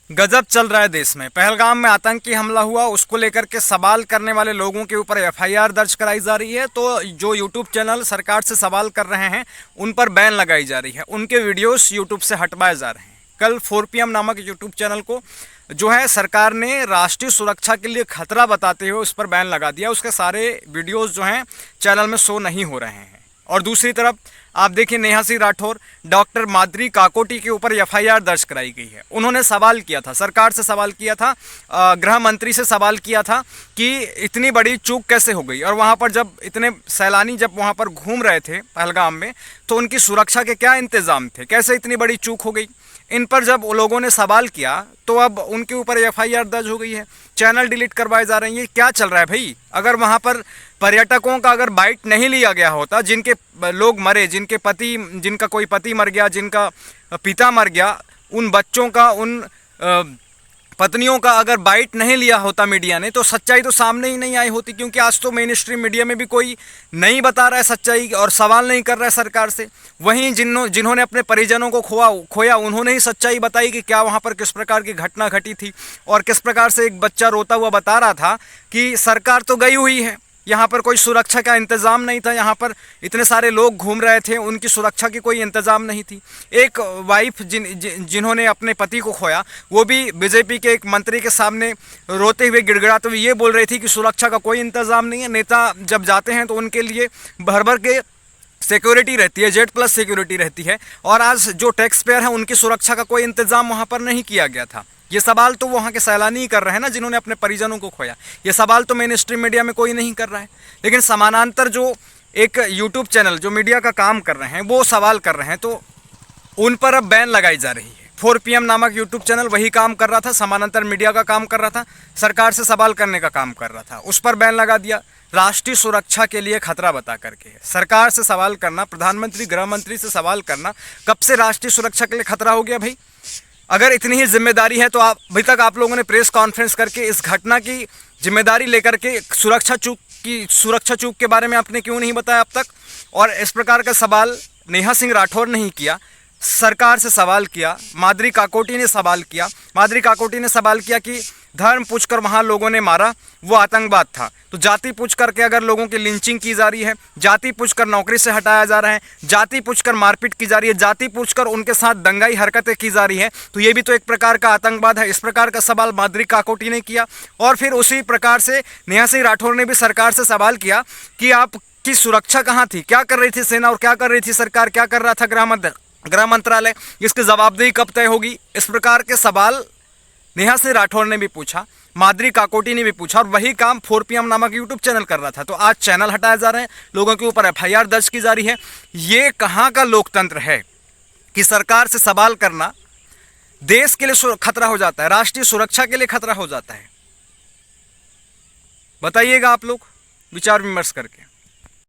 गजब चल रहा है देश में। पहलगाम में आतंकी हमला हुआ, उसको लेकर के सवाल करने वाले लोगों के ऊपर एफआईआर दर्ज कराई जा रही है। तो जो यूट्यूब चैनल सरकार से सवाल कर रहे हैं उन पर बैन लगाई जा रही है, उनके वीडियोस यूट्यूब से हटवाए जा रहे हैं। कल 4PM नामक यूट्यूब चैनल को जो है सरकार ने राष्ट्रीय सुरक्षा के लिए खतरा बताते हुए उस पर बैन लगा दिया। उसके सारे वीडियोज़ जो हैं चैनल में शो नहीं हो रहे हैं। और दूसरी तरफ आप देखिए, नेहा सिंह राठौर, डॉक्टर माद्री काकोटी के ऊपर एफआईआर दर्ज कराई गई है। उन्होंने सवाल किया था, सरकार से सवाल किया था, गृह मंत्री से सवाल किया था कि इतनी बड़ी चूक कैसे हो गई। और वहाँ पर जब इतने सैलानी जब वहाँ पर घूम रहे थे पहलगाम में, तो उनकी सुरक्षा के क्या इंतज़ाम थे, कैसे इतनी बड़ी चूक हो गई। इन पर जब लोगों ने सवाल किया तो अब उनके ऊपर एफआईआर दर्ज हो गई है, चैनल डिलीट करवाए जा रहे हैं। ये क्या चल रहा है भाई? अगर वहाँ पर पर्यटकों का अगर बाइट नहीं लिया गया होता, जिनके लोग मरे, जिनका कोई पति मर गया, जिनका पिता मर गया, उन बच्चों का, उन पत्नियों का अगर बाइट नहीं लिया होता मीडिया ने, तो सच्चाई तो सामने ही नहीं आई होती। क्योंकि आज तो मेन स्ट्रीम मीडिया में भी कोई नहीं बता रहा है सच्चाई और सवाल नहीं कर रहा है सरकार से। वहीं जिन्होंने अपने परिजनों को खोया उन्होंने ही सच्चाई बताई कि क्या वहाँ पर किस प्रकार की घटना घटी थी और किस प्रकार से एक बच्चा रोता हुआ बता रहा था कि सरकार तो गई हुई है, यहाँ पर कोई सुरक्षा का इंतज़ाम नहीं था, यहाँ पर इतने सारे लोग घूम रहे थे, उनकी सुरक्षा की कोई इंतज़ाम नहीं थी। एक वाइफ जिन्होंने अपने पति को खोया, वो भी बीजेपी के एक मंत्री के सामने रोते हुए गिड़गिड़ाते हुए ये बोल रही थी कि सुरक्षा का कोई इंतज़ाम नहीं है। नेता जब जाते हैं तो उनके लिए भर भर के सिक्योरिटी रहती है, Z+ सिक्योरिटी रहती है, और आज जो टैक्स पेयर हैं उनकी सुरक्षा का कोई इंतज़ाम वहाँ पर नहीं किया गया था। ये सवाल तो वहाँ के सैलानी ही कर रहे हैं ना, जिन्होंने अपने परिजनों को खोया। ये सवाल तो मेन स्ट्रीम मीडिया में कोई नहीं कर रहा है। लेकिन समानांतर जो एक यूट्यूब चैनल जो मीडिया का काम कर रहे हैं वो सवाल कर रहे हैं, तो उन पर अब बैन लगाई जा रही है। 4PM नामक यूट्यूब चैनल वही काम कर रहा था, समानांतर मीडिया का काम कर रहा था, सरकार से सवाल करने का काम कर रहा था, उस पर बैन लगा दिया। राष्ट्रीय सुरक्षा के लिए खतरा बता करके सरकार से सवाल करना, प्रधानमंत्री, गृह मंत्री से सवाल करना, कब से राष्ट्रीय सुरक्षा के लिए खतरा हो गया भाई? अगर इतनी ही जिम्मेदारी है तो अभी तक आप लोगों ने प्रेस कॉन्फ्रेंस करके इस घटना की जिम्मेदारी लेकर के सुरक्षा चूक के बारे में आपने क्यों नहीं बताया अब तक? और इस प्रकार का सवाल नेहा सिंह राठौर नहीं किया, सरकार से सवाल किया, माद्री काकोटी ने सवाल किया। माद्री काकोटी ने सवाल किया कि धर्म पूछकर वहाँ लोगों ने मारा, वो आतंकवाद था। तो जाति पूछ करके अगर लोगों की लिंचिंग की जा रही है, जाति पूछकर नौकरी से हटाया जा रहा है, जाति पूछकर मारपीट की जा रही है, जाति पूछकर उनके साथ दंगाई हरकतें की जा रही हैं, तो ये भी तो एक प्रकार का आतंकवाद है। इस प्रकार का सवाल माद्री काकोटी ने किया। और फिर उसी प्रकार से नेहा सिंह राठौर ने भी सरकार से सवाल किया कि आपकी सुरक्षा कहाँ थी, क्या कर रही थी सेना और क्या कर रही थी सरकार, क्या कर रहा था गृह मंत्रालय, इसकी जवाबदेही कब तय होगी? इस प्रकार के सवाल नेहा सिंह राठौर ने भी पूछा, माद्री काकोटी ने भी पूछा, और वही काम 4PM नामक यूट्यूब चैनल कर रहा था। तो आज चैनल हटाए जा रहे हैं, लोगों के ऊपर एफआईआर दर्ज की जा रही है। ये कहाँ का लोकतंत्र है कि सरकार से सवाल करना देश के लिए खतरा हो जाता है, राष्ट्रीय सुरक्षा के लिए खतरा हो जाता है? बताइएगा आप लोग विचार विमर्श करके।